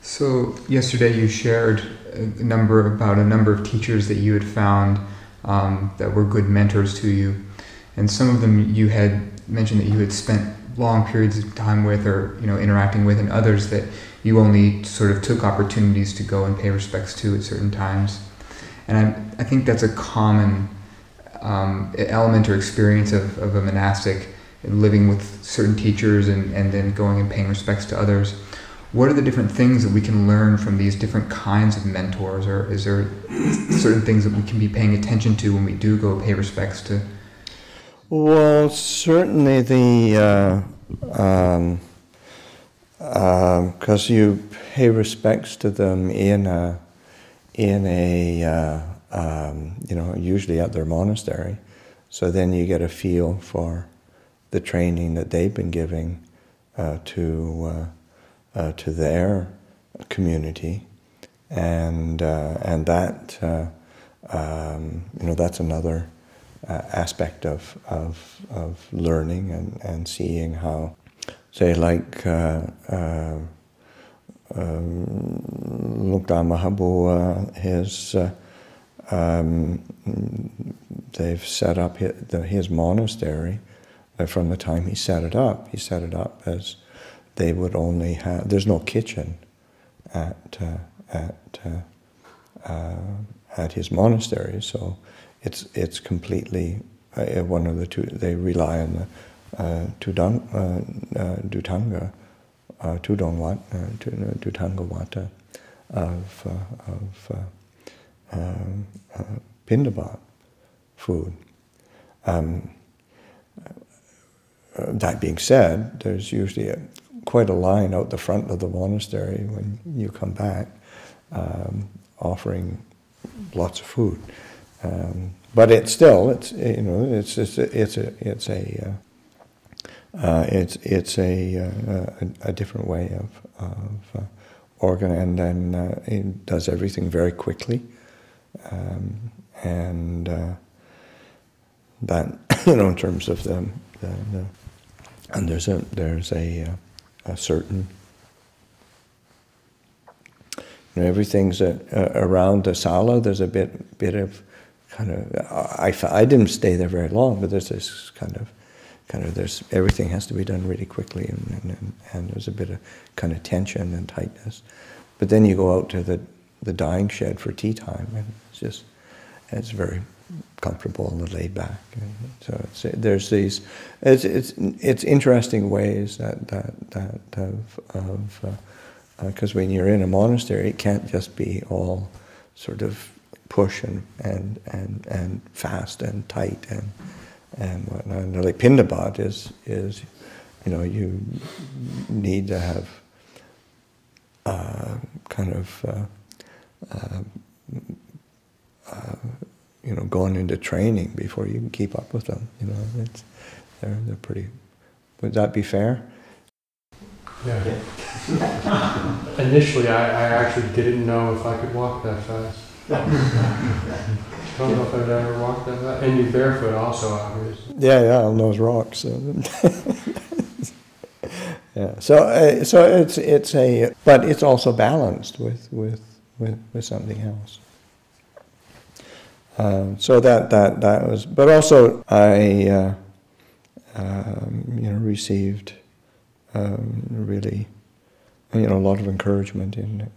So yesterday you shared a number of teachers that you had found that were good mentors to you, and some of them you had mentioned that you had spent long periods of time with, or interacting with, and others that you only sort of took opportunities to go and pay respects to at certain times. And I think that's a common element or experience of a monastic, living with certain teachers and then going and paying respects to others. What are the different things that we can learn from these different kinds of mentors, or is there certain things that we can be paying attention to when we do go pay respects to? Well, certainly because you pay respects to them in a usually at their monastery, so then you get a feel for the training that they've been giving to their community, and that that's another aspect of learning and seeing how, say, like Luang Por Pasanno, they've set up his monastery. From the time he set it up as they would only have. There's no kitchen at his monastery, so it's completely one of the two. They rely on the Dutanga Wata of Pindabat food. That being said, there's usually quite a line out the front of the monastery when you come back, offering lots of food. But it's still a different way of organizing, and it does everything very quickly, and that in terms of the and there's a certain everything's around the sala. There's a bit of kind of I didn't stay there very long, but there's this kind of there's everything has to be done really quickly, and there's a bit of kind of tension and tightness. But then you go out to the dyeing shed for tea time, and it's very comfortable and laid back. So there's these it's interesting ways that because when you're in a monastery, it can't just be all sort of push and fast and tight and whatnot. And like Pindabat is you need to have going into training before you can keep up with them. They're pretty. Would that be fair? Yeah. Initially, I actually didn't know if I could walk that fast. I don't know if I've ever walked that fast. And you're barefoot also, obviously. Yeah, on those rocks. Yeah. So it's but it's also balanced with something else. So that was, but also I received really a lot of encouragement in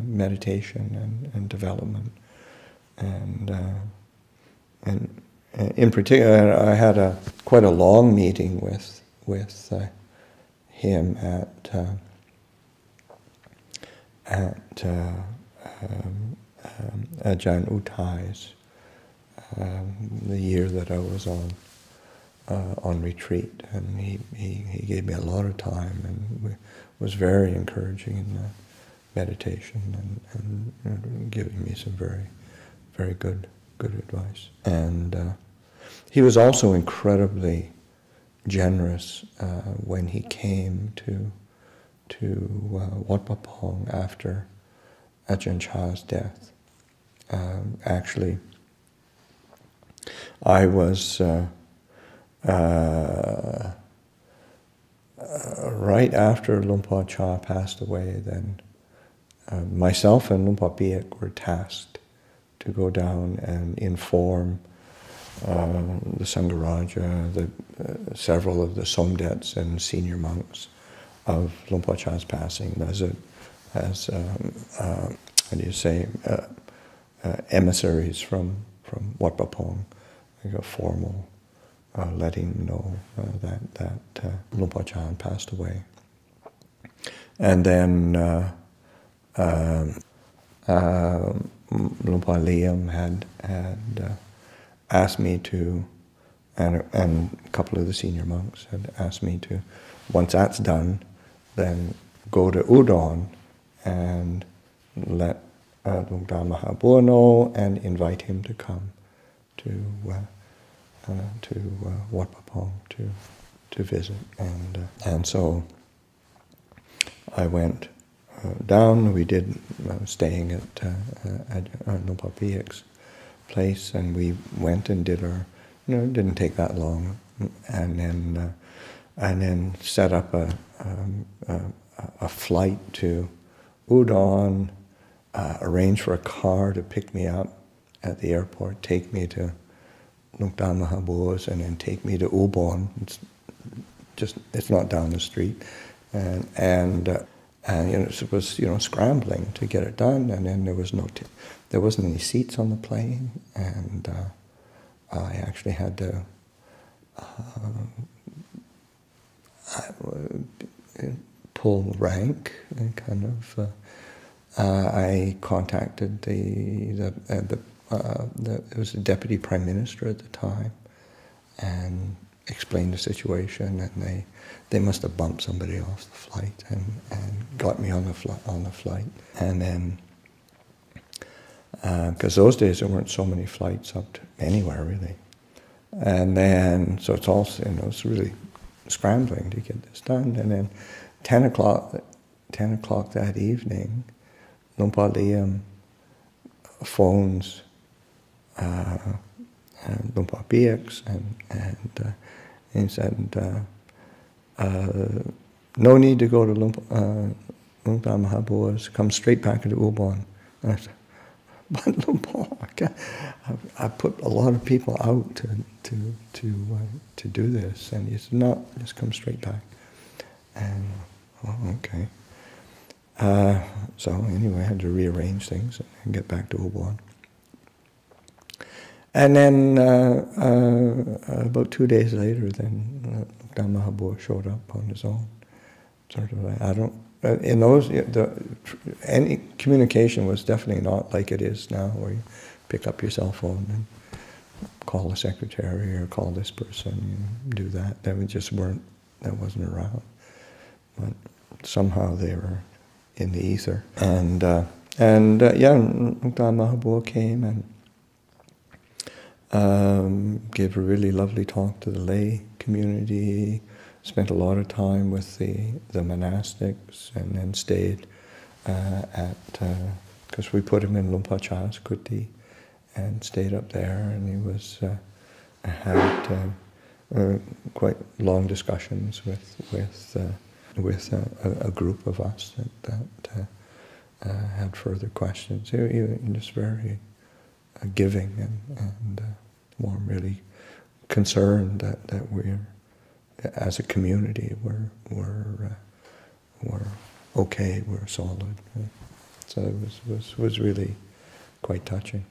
meditation and development, and in particular I had quite a long meeting with him at Ajahn Utai's. The year that I was on retreat, and he gave me a lot of time and was very encouraging in the meditation and giving me some very, very good advice. And he was also incredibly generous when he came to Wat Pah Pong after Ajahn Chah's death. Actually, I was right after Luang Por Chah passed away. Then myself and Luang Por Biek were tasked to go down and inform the Sangharaja, several of the Somdets and senior monks of Luang Por Chah's passing as how do you say, emissaries from Wat Pah Pong, like a formal letting them know that Luang Por Chah had passed away. And then Luang Por Liam had asked me to, and a couple of the senior monks had asked me to, once that's done, then go to Udon and let Luang Dar Maha Boowa know and invite him to come to Wat Pah Pong to visit. And so I went down. We did staying at Luang Por Biek's place, and we went and did our. It didn't take that long, and then set up a flight to Udon. Arranged for a car to pick me up at the airport, take me to Luang Dar Maha Boowa's, and then take me to Ubon. It's not down the street, and it was scrambling to get it done, and then there wasn't any seats on the plane, and I actually had to pull rank and kind of. I contacted it was the deputy prime minister at the time, and explained the situation, and they must have bumped somebody off the flight and got me on the flight, and then because those days there weren't so many flights up to anywhere really, and then so it's also it's really scrambling to get this done, and then 10 o'clock that evening. Luang Por Liam phones Luang Por Biek's and he said, no need to go to Luang Dar Maha Boowa's, come straight back into Ubon. And I said, but Luang Por, I put a lot of people out to do this, and he said, no, just come straight back. And okay. So anyway, I had to rearrange things and get back to Ubon. And then about 2 days later, then Luang Dar Maha Boowa showed up on his own. Sort of like, I don't. In those, any communication was definitely not like it is now, where you pick up your cell phone and call the secretary or call this person, do that. That wasn't around. But somehow they were in the ether. And Luang Dar Maha Boowa came and gave a really lovely talk to the lay community, spent a lot of time with the monastics, and then stayed because we put him in Luang Por Chah's kuti and stayed up there, and he had quite long discussions with a group of us that had further questions. He was just very giving and warm, really concerned that we're, as a community, we're okay, we're solid. So it was really quite touching.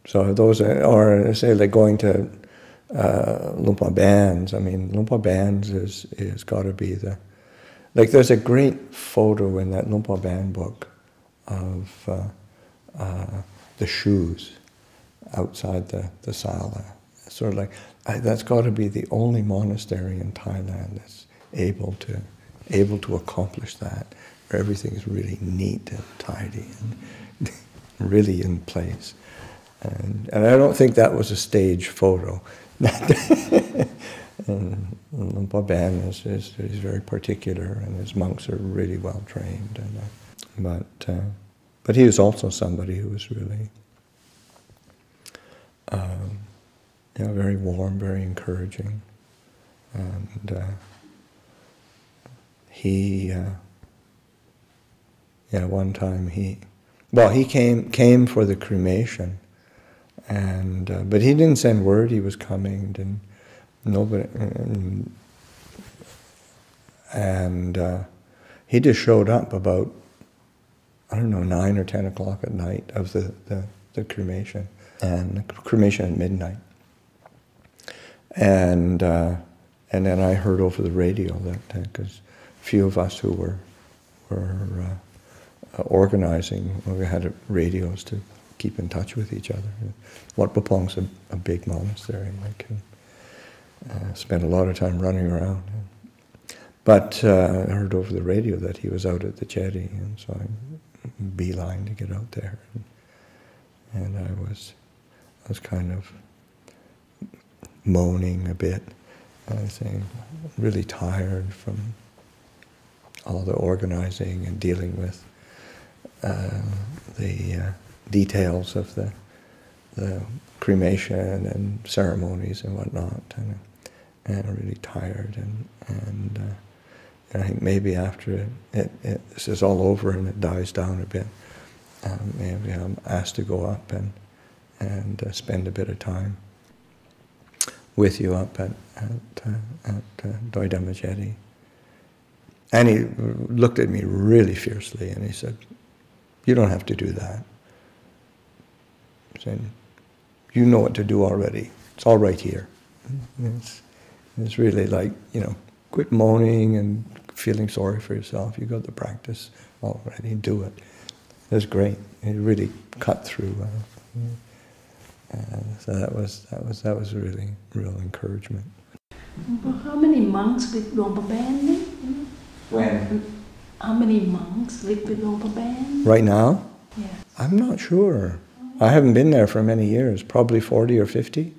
So those or say like going to Luang Por Baen's. I mean, Luang Por Baen's is got to be there's a great photo in that Luang Por Baen book of the shoes outside the sala. Sort of like that's got to be the only monastery in Thailand that's able to accomplish that, where everything is really neat and tidy and really in place. And I don't think that was a stage photo. And Luang Por Baen is very particular, and his monks are really well trained. But he was also somebody who was really, very warm, very encouraging, and one time he came for the cremation, and but he didn't send word he was coming. Didn't nobody, and he just showed up about, I don't know, 9 or 10 o'clock at night of the cremation, and the cremation at midnight. And then I heard over the radio that because a few of us who were organizing, we had radios to keep in touch with each other. Wat Pah Pong's a big monastery. I can spend a lot of time running around. But I heard over the radio that he was out at the jetty, and so I beeline to get out there. And I was kind of moaning a bit, saying, really tired from all the organizing and dealing with the details of the cremation and ceremonies and whatnot, and really tired, and I think maybe after this is all over and it dies down a bit, maybe I'm asked to go up and spend a bit of time with you up at Doi Dhamma Jetty. And he looked at me really fiercely and he said, "You don't have to do that." He said, "You know what to do already. It's all right here." It's really like, quit moaning and feeling sorry for yourself. You got the practice already. Do it. That's great. It really cut through. So that was really real encouragement. Well, how many monks with Luang Por Baen? When? How many monks live with Luang Por Baen? Right now? Yeah. I'm not sure. I haven't been there for many years. Probably 40 or 50.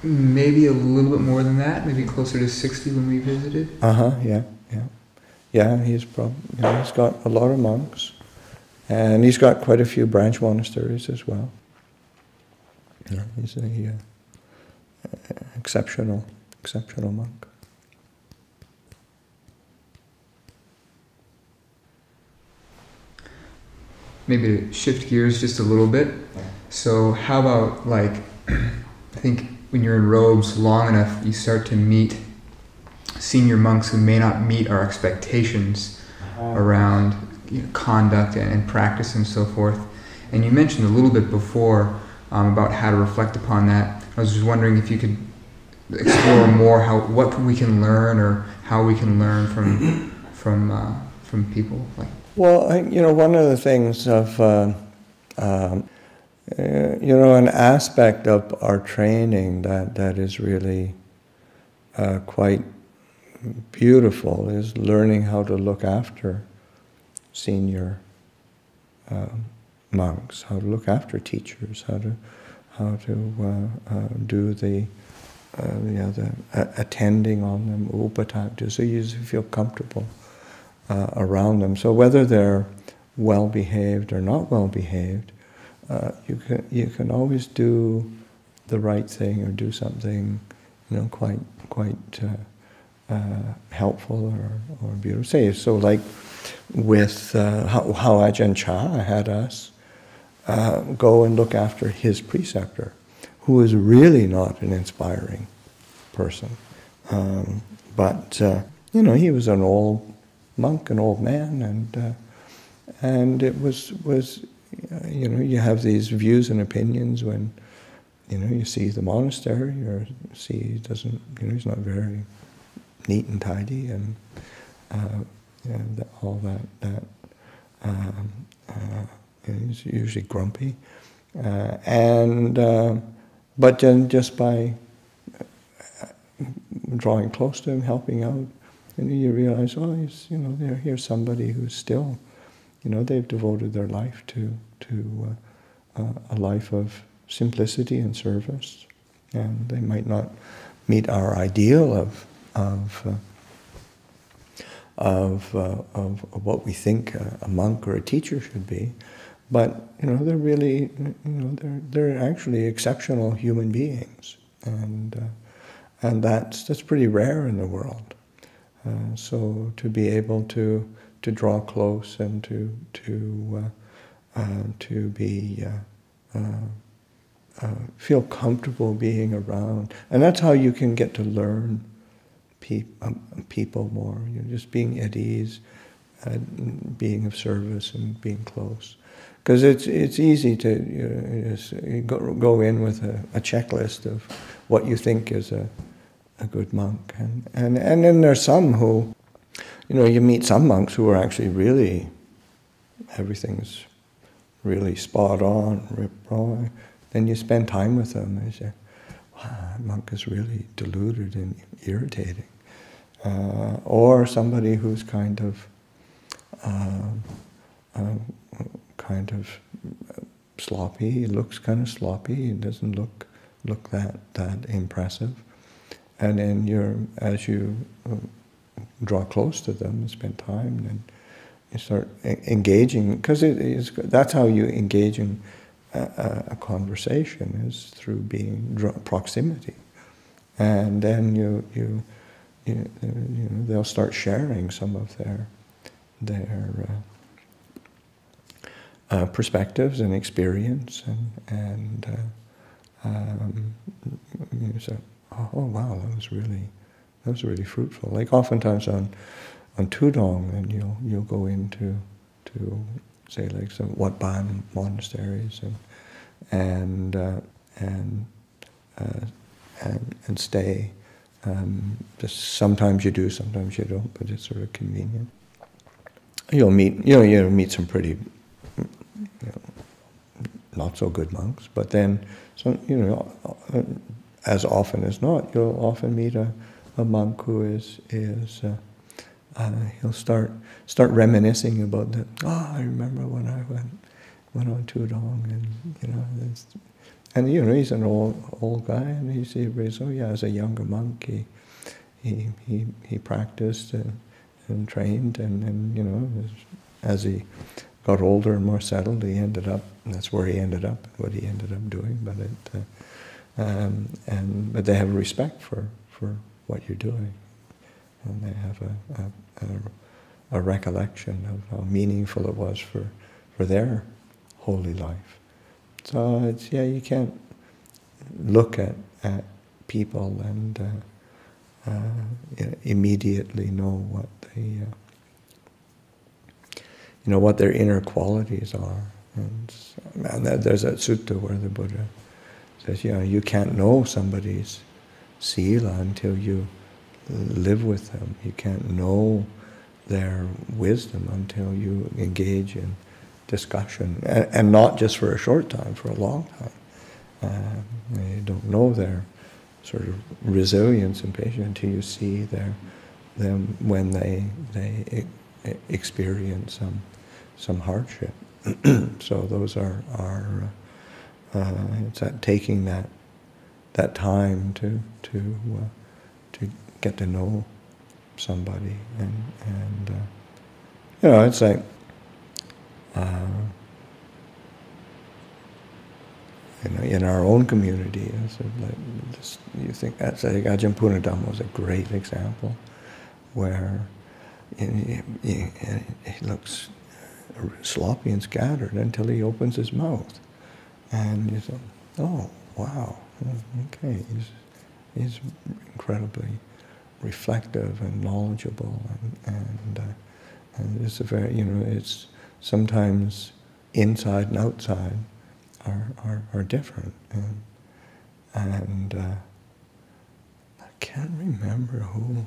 Maybe a little bit more than that. Maybe closer to 60 when we visited. Yeah. He's got a lot of monks, and he's got quite a few branch monasteries as well. Yeah, he's a exceptional monk. Maybe to shift gears just a little bit. So how about I think when you're in robes long enough, you start to meet senior monks who may not meet our expectations around conduct and practice and so forth. And you mentioned a little bit before about how to reflect upon that. I was just wondering if you could explore more what we can learn or how we can learn from people like. Well, one of the things of an aspect of our training that is really quite beautiful is learning how to look after senior monks, how to look after teachers, how to do the attending on them, upatakta, so you feel comfortable around them. So whether they're well behaved or not well behaved, you can always do the right thing or do something, quite helpful or beautiful. Say so, like with how Ajahn Chah had us go and look after his preceptor, who was really not an inspiring person, but he was an old monk, an old man, and it was you have these views and opinions when you see the monastery or see he doesn't he's not very neat and tidy and all that he's usually grumpy but then just by drawing close to him, helping out, you realize, here's somebody who's still, they've devoted their life to a life of simplicity and service, and they might not meet our ideal of what we think a monk or a teacher should be, but they're really, they're actually exceptional human beings, and that's pretty rare in the world. So to be able to draw close and to be feel comfortable being around, and that's how you can get to learn people more. You're just being at ease, being of service, and being close. Because it's easy to just go in with a checklist of what you think is a good monk, and then there's some who, you meet some monks who are actually really, everything's really spot on, rip roaring. Then you spend time with them and you say, wow, that monk is really deluded and irritating. Or somebody who's kind of sloppy. He looks kind of sloppy. He doesn't look that impressive. And then as you draw close to them and spend time, then you start engaging, because that's how you engage in a conversation, is through being proximity. And then they'll start sharing some of their perspectives and experience, and you say, oh wow, that was really fruitful. Like oftentimes on Tudong, and you'll go into say like some Baen monasteries and stay. Just sometimes you do, sometimes you don't, but it's sort of convenient. You'll meet some pretty not so good monks, but then as often as not, you'll often meet a monk who is he'll start reminiscing about I remember when I went on Tudong, and he's an old guy, and he says, oh yeah, as a younger monk he practiced and trained, and as he got older and more settled, that's where he ended up, what he ended up doing. But they have respect for what you're doing, and they have a recollection of how meaningful it was for their holy life. So you can't look at people and immediately know what their inner qualities are. And there's a sutta where the Buddha says, you can't know somebody's sila until you live with them. You can't know their wisdom until you engage in discussion, and not just for a short time, for a long time. You don't know their sort of resilience and patience until you see them when they experience some hardship. So those are it's that taking that time to get to know somebody, and it's like in our own community, you think that's like Ajahn Punadhammo was a great example, where he looks sloppy and scattered until he opens his mouth, and you say, oh wow, okay, he's incredibly reflective and knowledgeable, and it's a very, it's sometimes inside and outside are different, and I can't remember who.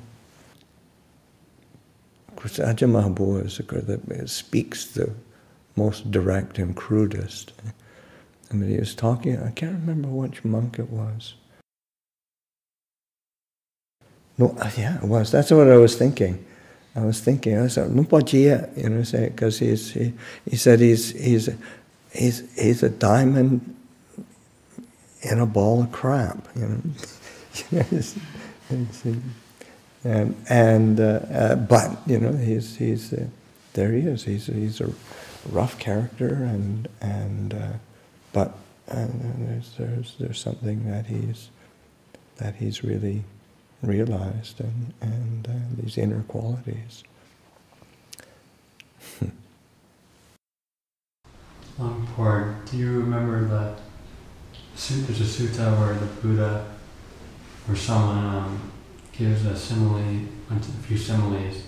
Of course, Ajahn Maha is the guy that speaks the most direct and crudest. And he was talking, I can't remember which monk it was. No, yeah, it was. That's what I was thinking. I said, Lupa Jia, say, because he said he's a diamond in a ball of crap, but he's there he is. He's a rough character, but there's something that he's really realized, and these inner qualities. Luang Por, do you remember there's a sutta where the Buddha or someone gives a simile, a few similes,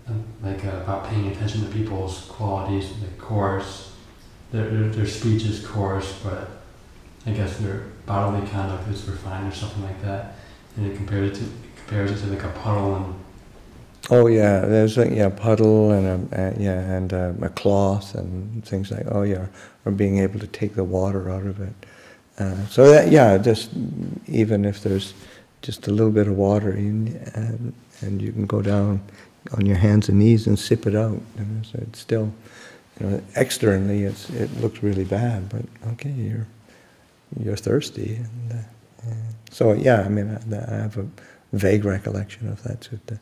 about paying attention to people's qualities, like coarse, their speech is coarse, but I guess their bodily conduct is refined or something like that, and it compares it to like a puddle and. Oh yeah, there's a puddle and a cloth and things like or being able to take the water out of it. So that just even if there's just a little bit of water and you can go down on your hands and knees and sip it out. So it's still, externally it looks really bad, but okay, you're thirsty, and so I have a vague recollection of that sutta.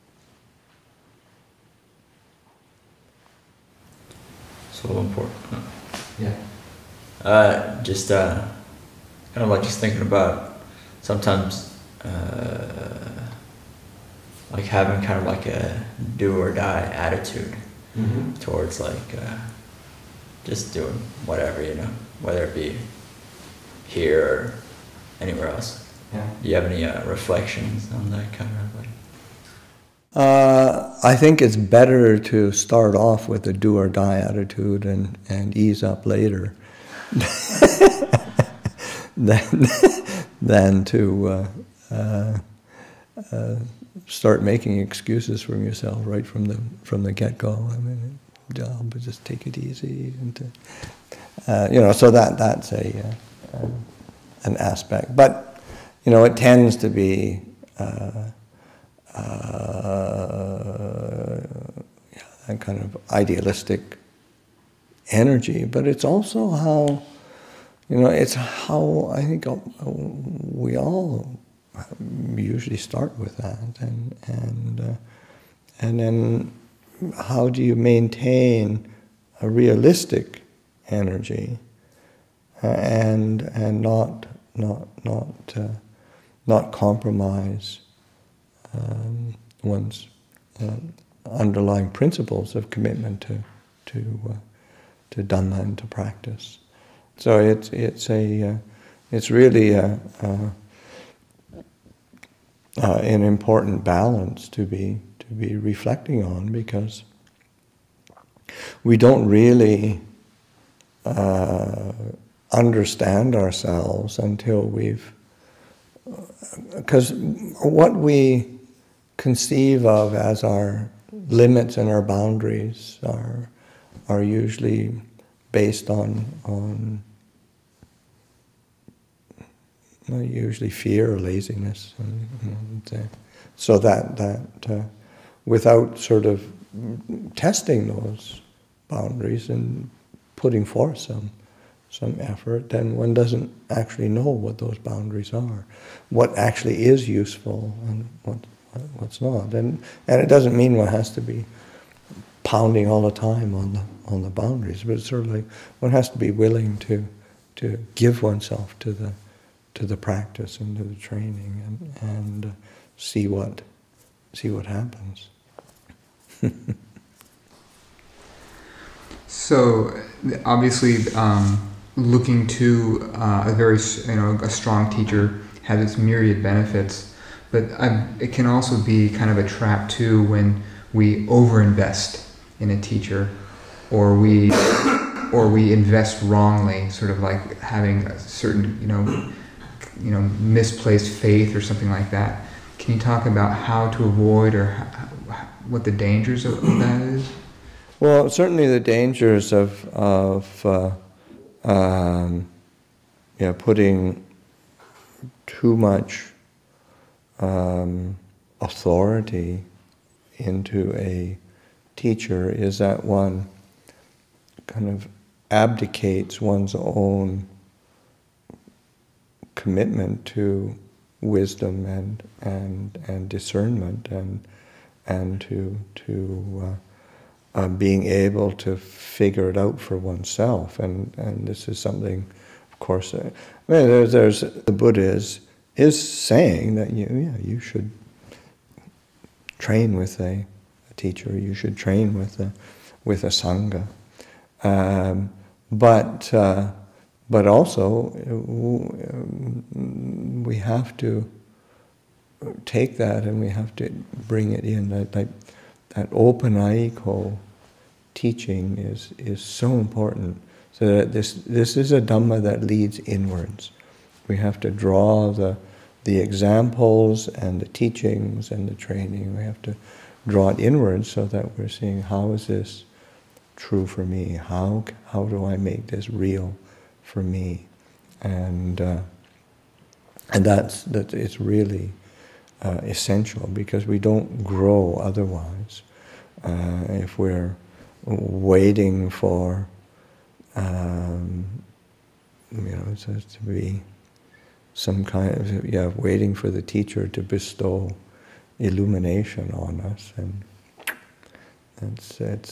So important. Yeah. Just kind of like just thinking about sometimes like having kind of like a do or die attitude towards like just doing whatever, whether it be here or anywhere else. Yeah. Do you have any reflections on that kind of like? I think it's better to start off with a do or die attitude and ease up later than to start making excuses for yourself right from the get-go. But just take it easy, and so that's an aspect. But it tends to be. That kind of idealistic energy, but it's also how, it's how I think we all usually start with that, and then how do you maintain a realistic energy and not compromise one's underlying principles of commitment to Dhamma and to practice. So it's really an important balance to be reflecting on, because we don't really understand ourselves until because what we conceive of as our limits and our boundaries are usually based on usually fear or laziness, so that without sort of testing those boundaries and putting forth some effort, then one doesn't actually know what those boundaries are, what actually is useful and what's not. And it doesn't mean one has to be pounding all the time on the boundaries, but it's sort of like one has to be willing to give oneself to the practice and to the training and see what happens. So obviously, looking to a very a strong teacher has its myriad benefits, but it can also be kind of a trap too when we overinvest in a teacher, or we invest wrongly, sort of like having a certain misplaced faith or something like that. Can you talk about how to avoid or what the dangers of that is? Well, certainly the dangers of putting too much authority into a teacher is that one kind of abdicates one's own commitment to wisdom and discernment and to being able to figure it out for oneself, and this is something, of course. There's the Buddha is saying that you should train with a teacher, you should train with a sangha, but also we have to take that and we have to bring it in. That open aiko teaching is so important. So that this is a Dhamma that leads inwards. We have to draw the examples and the teachings and the training. We have to draw it inwards so that we're seeing, how is this true for me? How do I make this real for me? And that's it's really essential, because we don't grow otherwise. If we're waiting for to be some kind of waiting for the teacher to bestow illumination on us, and that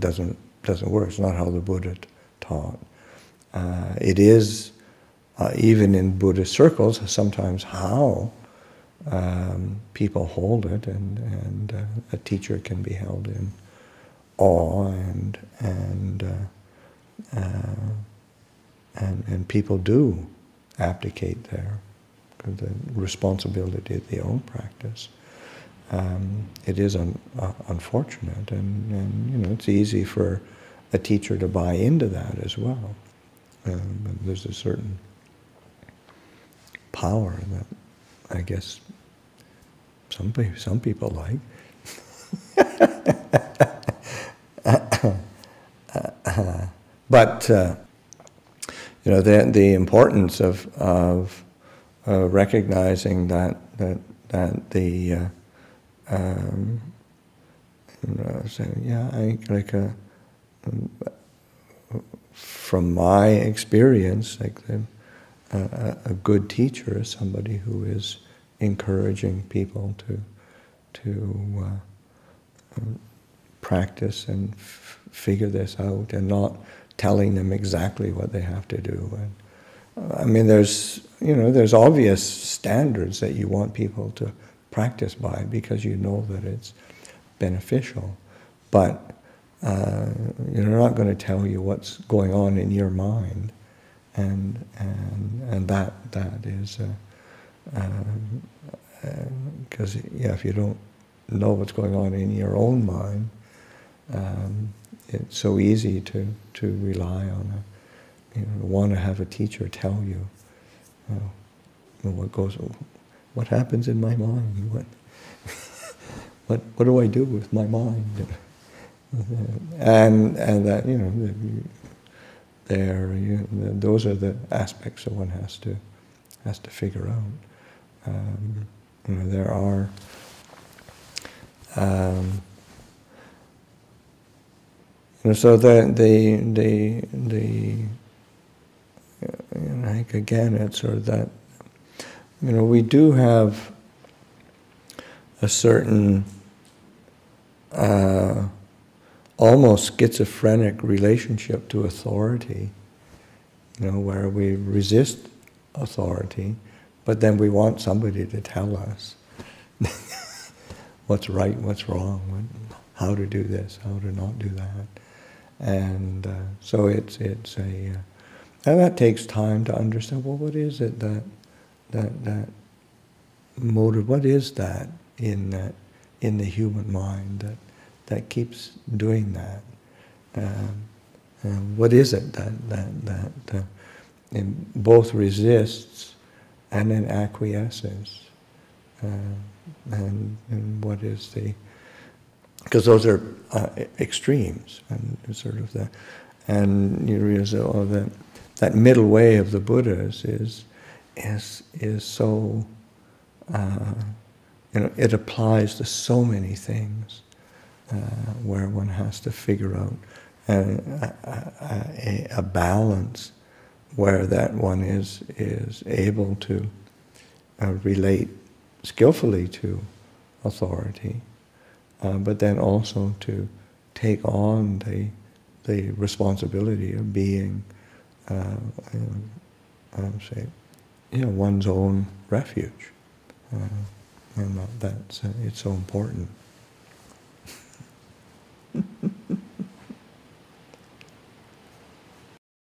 doesn't work. It's not how the Buddha taught. It is even in Buddhist circles sometimes how people hold it, and a teacher can be held in awe, and people do abdicate the responsibility of their own practice. It is unfortunate, and it's easy for a teacher to buy into that as well. There's a certain power that I guess some people like. But the importance of recognizing that the from my experience, a good teacher is somebody who is encouraging people to practice and figure this out, and not telling them exactly what they have to do. And I mean, there's obvious standards that you want people to practice by, because you know that it's beneficial. But you're not going to tell you what's going on in your mind, and that is because if you don't know what's going on in your own mind, it's so easy to rely on want to have a teacher tell you what happens in my mind, what do I do with my mind, and that those are the aspects that one has to figure out. There are so again, it's sort of that we do have a certain almost schizophrenic relationship to authority, where we resist authority, but then we want somebody to tell us what's right, what's wrong, how to do this, how to not do that. And so it's a and that takes time to understand. Well, what is it that motive? What is that in the human mind that keeps doing that? What is it that both resists and then acquiesces? And what is the? Because those are extremes, and sort of and you realize that middle way of the Buddhas is so it applies to so many things, where one has to figure out a balance where that one is able to relate skillfully to authority, but then also to take on the responsibility of being say, one's own refuge. And that's it's so important.